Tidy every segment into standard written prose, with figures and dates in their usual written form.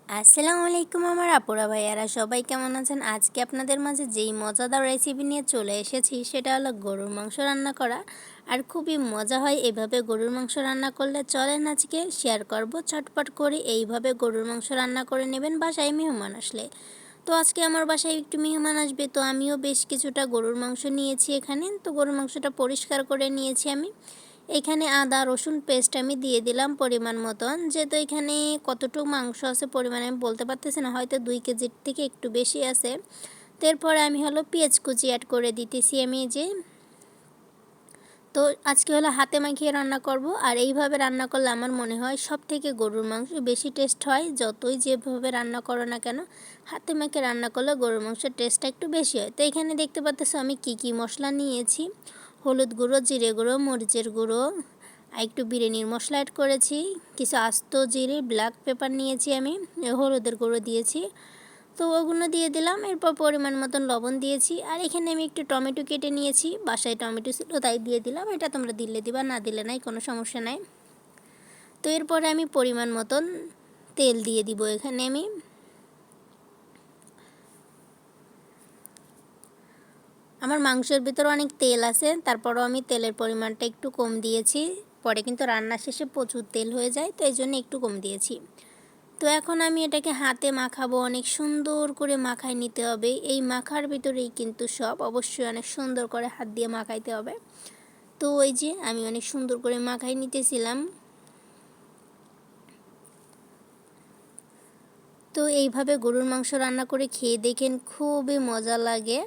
আসসালামু আলাইকুম আমার আপুরা ভাইয়ারা, সবাই কেমন আছেন? আজকে আপনাদের মাঝে যেই মজাদার রেসিপি নিয়ে চলে এসেছি সেটা হলো গরুর মাংস রান্না করা। আর খুবই মজা হয় এভাবে গরুর মাংস রান্না করলে। চলেন আজকে শেয়ার করব চটপট করে এইভাবে গরুর মাংস রান্না করে নেবেন বাসায় মেহমান আসলে। তো আজকে আমার বাসায় একটু মেহমান আসবে, তো আমিও বেশ কিছুটা গরুর মাংস নিয়েছি এখানে। তো গরুর মাংসটা পরিষ্কার করে নিয়েছি আমি। এখানে আদা রসুন পেস্ট আমি দিয়ে দিলাম পরিমাণ মতন। যেহেতু এখানে কতটুকু মাংস আছে পরিমাণে আমি বলতে পারতেছি না, হয়তো 2 কেজির থেকে একটু বেশি আছে। তারপরে আমি পেঁয়াজ কুচি অ্যাড করে দিতেছি আমি যে। তো আজকে হাতে মাখিয়ে রান্না করব, আর এইভাবে রান্না করলে আমার মনে হয় সব থেকে গরুর মাংস বেশি টেস্ট হয়। যতই যেভাবে রান্না করো না কেন, হাতে মাখিয়ে রান্না করলে গরুর মাংসের টেস্টটা একটু বেশি হয়। তো এখানে দেখতে পাচ্ছ আমি কি মশলা নিয়েছি। হলুদ গুঁড়ো, জিরে গুঁড়ো, মরিচের গুঁড়ো, আর একটু বিরিয়ানির মশলা অ্যাড করেছি, কিছু আস্ত জিরে, ব্ল্যাক পেপার নিয়েছি আমি, হলুদের গুঁড়ো দিয়েছি। তো ওগুলো দিয়ে দিলাম। এরপর পরিমাণ মতন লবণ দিয়েছি। আর এখানে আমি একটু টমেটো কেটে নিয়েছি, বাসায় টমেটো ছিল তাই দিয়ে দিলাম। এটা তোমরা দিলে দিবা, না দিলে নাই, কোনো সমস্যা নাই। তো এরপরে আমি পরিমাণ মতন তেল দিয়ে দিব এখানে আমি। আমার মাংসের ভিতরে অনেক তেল আছে, তারপরও আমি তেলের পরিমাণটা একটু কম দিয়েছি। পরে কিন্তু রান্না শেষে প্রচুর তেল হয়ে যায়, তো এই জন্য একটু কম দিয়েছি। তো এখন আমি এটাকে হাতে মাখাবো, অনেক সুন্দর করে মাখায় নিতে হবে। এই মাখার ভিতরেই কিন্তু সব, অবশ্যই অনেক সুন্দর করে হাত দিয়ে মাখাইতে হবে। তো ওই যে আমি অনেক সুন্দর করে মাখাই নিতেছিলাম। তো এইভাবে গরুর মাংস রান্না করে খেয়ে দেখেন, খুবই মজা লাগে।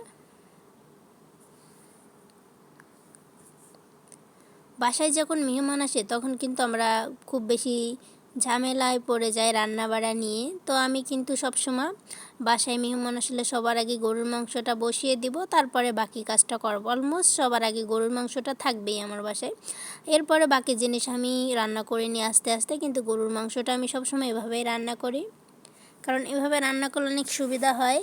বাসায় যখন মেহমান আসে তখন কিন্তু আমরা খুব বেশি ঝামেলায় পড়ে যাই রান্না বাড়া নিয়ে। তো আমি কিন্তু সবসময় বাসায় মেহমান আসলে সবার আগে গরুর মাংসটা বসিয়ে দিব, তারপরে বাকি কাজটা করব। অলমোস্ট সবার আগে গরুর মাংসটা থাকবেই আমার বাসায়, এরপরে বাকি জিনিস আমি রান্না করে নিই আস্তে আস্তে। কিন্তু গরুর মাংসটা আমি সবসময় এভাবেই রান্না করি, কারণ এভাবে রান্না করলে অনেক সুবিধা হয়।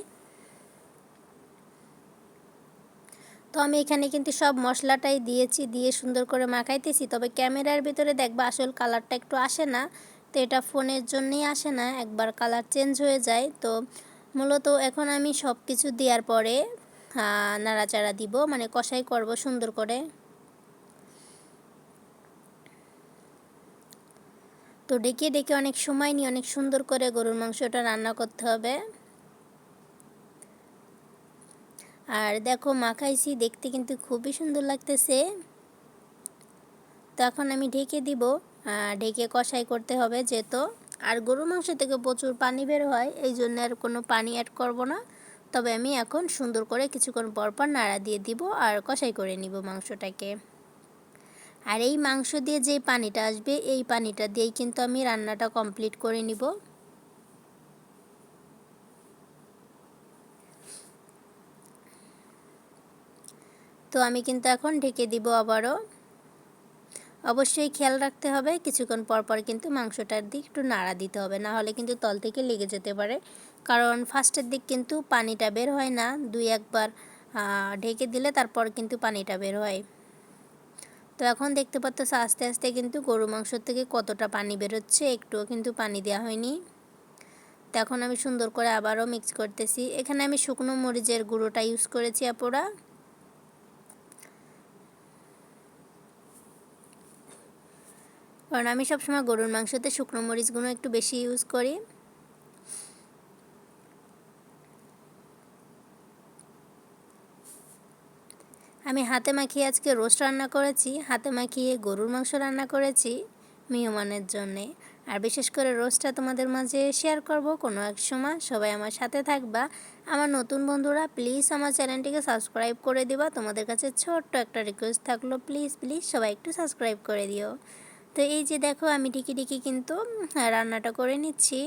তো আমি এখানে কিন্তু সব মশলাটাই দিয়েছি, দিয়ে সুন্দর করে মাখাইতেছি। তবে ক্যামেরার ভিতরে দেখবা আসল কালারটা একটু আসে না, তো এটা ফোনের জন্যই আসে না, একবার কালার চেঞ্জ হয়ে যায়। তো মূলত এখন আমি সব কিছু দেওয়ার পরে নাড়াচাড়া দিব, মানে কষাই করব সুন্দর করে। তো ডেকে ডেকে অনেক সময় নিয়ে অনেক সুন্দর করে গরুর মাংসটা রান্না করতে হবে। আর দেখো মাখাইছি, দেখতে কিন্তু খুবই সুন্দর লাগতেছে। তো এখন আমি ঢেকে দিব, ঢেকে কষাই করতে হবে যেহেতু। আর গরুর মাংস থেকে প্রচুর পানি বের হয়, এই জন্য আর কোনো পানি অ্যাড করব না। তবে আমি এখন সুন্দর করে কিছুক্ষণ পর পর নাড়া দিয়ে দিব আর কষাই করে নিব মাংসটাকে। আর এই মাংস দিয়ে যে পানিটা আসবে, এই পানিটা দিয়েই কিন্তু আমি রান্নাটা কমপ্লিট করে নিব। তো আমি কিন্তু এখন ঢেকে দিব আবারও। অবশ্যই খেয়াল রাখতে হবে কিছুক্ষণ পর পর কিন্তু মাংসটার দিক একটু নাড়া দিতে হবে, না হলে কিন্তু তল থেকে লেগে যেতে পারে। কারণ ফার্স্টের দিক কিন্তু পানিটা বের হয় না, 2-1 বার ঢেকে দিলে তারপর কিন্তু পানিটা বের হয়। তো এখন দেখতে পাচ্ছ আস্তে আস্তে কিন্তু গরু মাংস থেকে কতটা পানি বেরোচ্ছে, একটুও কিন্তু পানি দেওয়া হয়নি। তো এখন আমি সুন্দর করে আবারও মিক্স করতেছি। এখানে আমি শুকনো মরিচের গুঁড়োটা ইউজ করেছি আপুরা। কারণ আমি সবসময় গরুর মাংসতে শুকনো মরিচগুলো একটু বেশি ইউজ করি। আমি হাতে মাখিয়ে আজকে রোস্ট রান্না করেছি, হাতে মাখিয়ে গরুর মাংস রান্না করেছি মেহমানের জন্যে। আর বিশেষ করে রোস্টটা তোমাদের মাঝে শেয়ার করব কোনো এক সময়, সবাই আমার সাথে থাকবা। আমার নতুন বন্ধুরা প্লিজ আমার চ্যানেলটিকে সাবস্ক্রাইব করে দিবা। তোমাদের কাছে ছোট্ট একটা রিকোয়েস্ট থাকলো, প্লিজ প্লিজ সবাই একটু সাবস্ক্রাইব করে দিও। তো এই যে দেখো আমি ঢেকে ঢেকে কিন্তু রান্নাটা করে নিচ্ছি।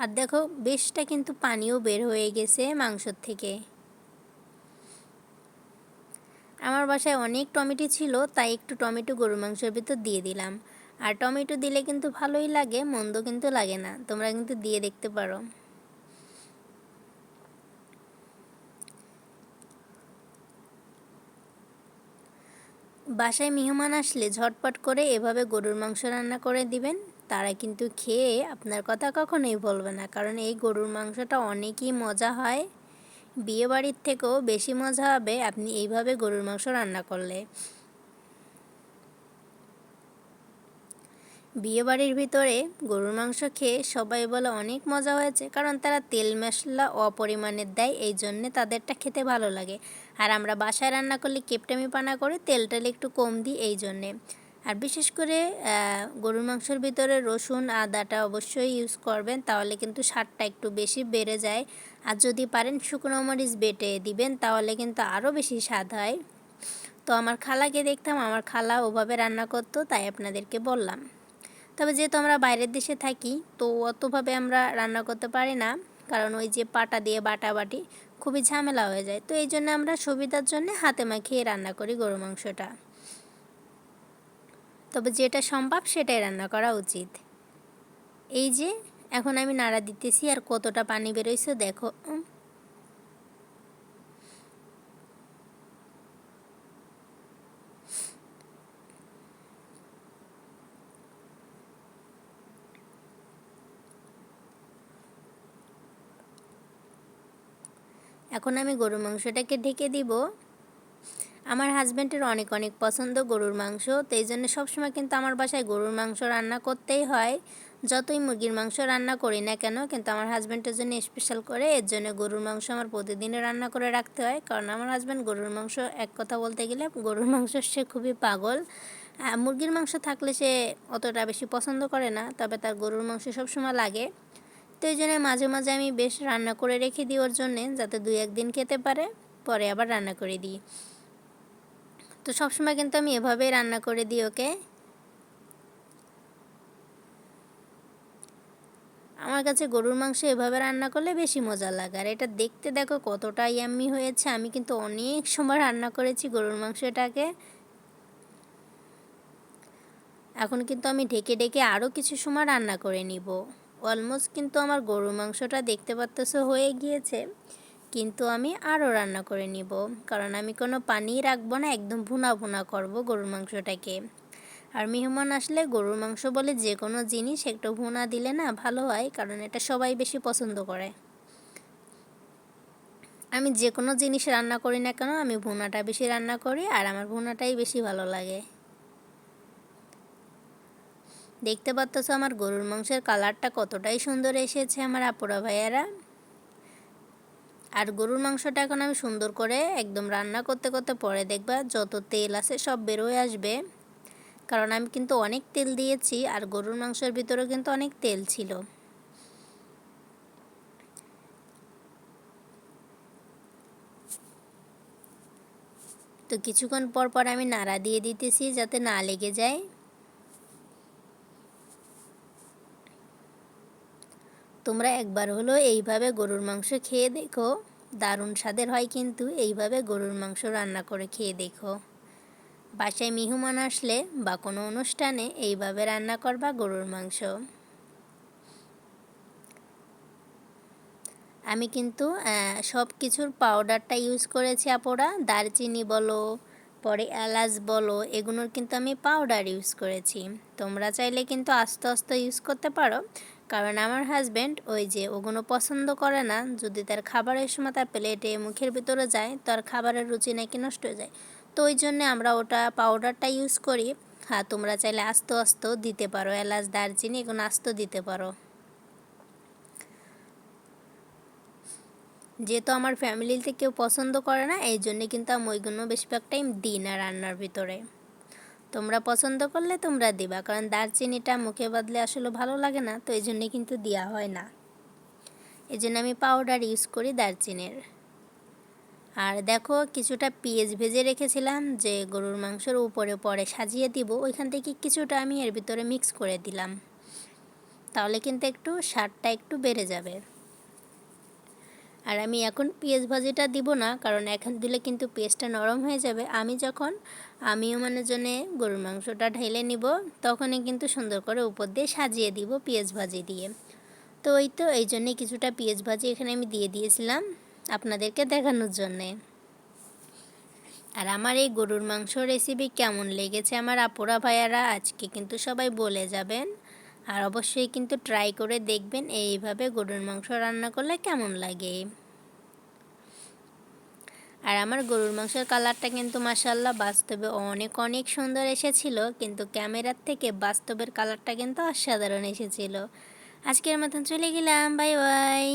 আর দেখো বেশটা কিন্তু পানিও বের হয়ে গেছে মাংসর থেকে। আমার বাসায় অনেক টমেটো ছিল, তাই একটু টমেটো গরুর মাংসের ভিতর দিয়ে দিলাম। আর টমেটো দিলে কিন্তু ভালোই লাগে, মন্দ কিন্তু লাগে না, তোমরা কিন্তু দিয়ে দেখতে পারো। বাসায় মেহমান আসলে ঝটপট করে এভাবে গরুর মাংস রান্না করে দিবেন, তারা কিন্তু খেয়ে আপনার কথা কখনোই বলবে না, কারণ এই গরুর মাংসটা অনেকই মজা হয়। বিয়েবাড়ির থেকেও বেশি মজা হবে আপনি এইভাবে গরুর মাংস রান্না করলে। বিয়েবাড়ির ভিতরে গরুর মাংস খেয়ে সবাই বলে অনেক মজা হয়েছে, কারণ তারা তেল মশলা অপরিমাণে দেয়, এই জন্যে তাদেরটা খেতে ভালো লাগে। আর আমরা বাসায় রান্না করলে কেপটামি পানা করে তেলটা একটু কম দিই এই জন্যে। আর বিশেষ করে গরুর মাংসের ভিতরে রসুন আদাটা অবশ্যই ইউজ করবেন, তাহলে কিন্তু স্বাদটা একটু বেশি বেড়ে যায়। আর যদি পারেন শুকনো মরিচ বেটে দিবেন, তাহলে কিন্তু আরও বেশি স্বাদ হয়। তো আমার খালাকে দেখতাম, আমার খালা ওভাবে রান্না করতো, তাই আপনাদেরকে বললাম। তবে যেহেতু আমরা বাইরের দেশে থাকি, তো অতভাবে আমরা রান্না করতে পারি না, কারণ ওই যে পাটা দিয়ে বাটাবাটি খুবই ঝামেলা হয়ে যায়। তো এই জন্য আমরা সুবিধার জন্য হাতে মাখিয়ে রান্না করি গরু মাংসটা। তবে যেটা সম্ভব সেটাই রান্না করা উচিত। এই যে এখন আমি নাড়া দিতেছি, আর কতটা পানি বেরোইছে দেখো। এখন আমি গরুর মাংসটাকে ঢেকে দিব। আমার হাজব্যান্ডের অনেক অনেক পছন্দ গরুর মাংস, তো এই জন্য সবসময় কিন্তু আমার বাসায় গরুর মাংস রান্না করতেই হয়। যতই মুরগির মাংস রান্না করি না কেন, কিন্তু আমার হাজব্যান্ডের জন্য স্পেশাল করে এর জন্য গরুর মাংস আমার প্রতিদিনই রান্না করে রাখতে হয়, কারণ আমার হাজব্যান্ড গরুর মাংস, এক কথা বলতে গেলে গরুর মাংস সে খুবই পাগল। মুরগির মাংস থাকলে সে অতটা বেশি পছন্দ করে না, তবে তার গরুর মাংস সবসময় লাগে। তো এই জন্য মাঝে মাঝে আমি বেশ রান্না করে রেখে দিই ওর জন্যে, যাতে 2-1 দিন খেতে পারে, পরে আবার রান্না করে দিই। তো সবসময় কিন্তু আমি এভাবেই রান্না করে দিই ওকে। আমার কাছে গরুর মাংস এভাবে রান্না করলে বেশি মজা লাগে। আর এটা দেখতে দেখো কতটা ইয়াম্মি হয়েছে। আমি কিন্তু অনেক সময় রান্না করেছি গরুর মাংসটাকে। এখন কিন্তু আমি ঢেকে ঢেকে আরও কিছু সময় রান্না করে নিব। অলমোস্ট কিন্তু আমার গরুর মাংসটা দেখতে পাচ্তেছো হয়ে গিয়েছে, কিন্তু আমি আরও রান্না করে নিব, কারণ আমি কোনো পানি রাখবো না, একদম ভুনা ভুনা করব গরুর মাংসটাকে। আর মেহমান আসলে গরুর মাংস বলে যে কোনো জিনিস একটু ভুনা দিলে না ভালো হয়, কারণ এটা সবাই বেশি পছন্দ করে। আমি যে কোনো জিনিস রান্না করি না কেন, আমি ভুনাটা বেশি রান্না করি, আর আমার ভুনাটাই বেশি ভালো লাগে। দেখতে পাচ্ছ আমার গরুর মাংসের কালারটা কতটাই সুন্দর এসেছে আমার আপুরা ভাইয়ারা। আর গরুর মাংসটা এখন আমি সুন্দর করে একদম রান্না করতে করতে পরে দেখবা যত তেল আছে সব বেরোয় আসবে, কারণ আমি কিন্তু অনেক তেল দিয়েছি, আর গরুর মাংসের ভিতরেও কিন্তু অনেক তেল ছিল। তো কিছুক্ষণ পর পর আমি নাড়া দিয়ে দিতেছি যাতে না লেগে যায়। তোমরা একবার হলো এইভাবে গরুর মাংস খেয়ে দেখো, দারুণ স্বাদের হয় কিন্তু। এইভাবে গরুর মাংস রান্না করে খেয়ে দেখো। বাসায় মেহমান আসলে বা কোনো অনুষ্ঠানে এইভাবে রান্না করবা গরুর মাংস। আমি কিন্তু সব কিছুর পাউডারটা ইউজ করেছি আপুরা, দারচিনি বলো, পরে এলাচ বলো, এগুলোর কিন্তু আমি পাউডার ইউজ করেছি। তোমরা চাইলে কিন্তু আস্তে আস্তে ইউজ করতে পারো, কারণ আমার হাজব্যান্ড ওই যে ওগুলো পছন্দ করে না। যদি তার খাবারের সময় তার প্লেটে মুখের ভিতরে যায়, তার খাবারের রুচি নাকি নষ্ট হয়ে যায়। তো ওই জন্যে আমরা ওটা পাউডারটা ইউজ করি। হ্যাঁ, তোমরা চাইলে আস্তে আস্তেও দিতে পারো, এলাচ দারচিনি এগুলো আস্ত দিতে পারো। যেহেতু আমার ফ্যামিলিতে কেউ পছন্দ করে না, এই জন্যে কিন্তু আমি ওইগুলো বেশিরভাগ টাইম দিই না রান্নার ভিতরে। তোমরা পছন্দ করলে তোমরা দিবা, কারণ দারচিনিটা মুখে বাদলে আসলে ভালো লাগে না, তো এই জন্যে কিন্তু দেওয়া হয় না। এই জন্য আমি পাউডার ইউজ করি দারচিনির। আর দেখো কিছুটা পেঁয়াজ ভেজে রেখেছিলাম যে গরুর মাংসের উপরে পরে সাজিয়ে দিব, ওইখান থেকে কিছুটা আমি এর ভিতরে মিক্স করে দিলাম, তাহলে কিন্তু একটু স্বাদটা একটু বেড়ে যাবে। আর আমি এখন পেঁয়াজ ভাজিটা দিব না, কারণ এখন দিলে কিন্তু পেঁয়াজটা নরম হয়ে যাবে। আমি যখন মেহমানের জন্য গরুর মাংসটা ঢেলে নিব, তখনই কিন্তু সুন্দর করে উপর দিয়ে সাজিয়ে দিব পেঁয়াজ ভাজি দিয়ে। তো এই জন্যে কিছুটা পেঁয়াজ ভাজি এখানে আমি দিয়ে দিয়েছিলাম আপনাদেরকে দেখানোর জন্যে। আর আমার এই গরুর মাংস রেসিপি কেমন লেগেছে আমার আপুরা ভাইয়ারা আজকে কিন্তু সবাই বলে যাবেন। আর অবশ্যই কিন্তু ট্রাই করে দেখবেন এইভাবে গরুর মাংস রান্না করলে কেমন লাগে। আর আমার গরুর মাংসের কালারটা কিন্তু মাশাআল্লাহ বাস্তবে অনেক অনেক সুন্দর এসেছিল, কিন্তু ক্যামেরার থেকে বাস্তবের কালারটা কিন্তু অসাধারণ এসেছিল। আজকের মতন চলে গেলাম, বাই বাই।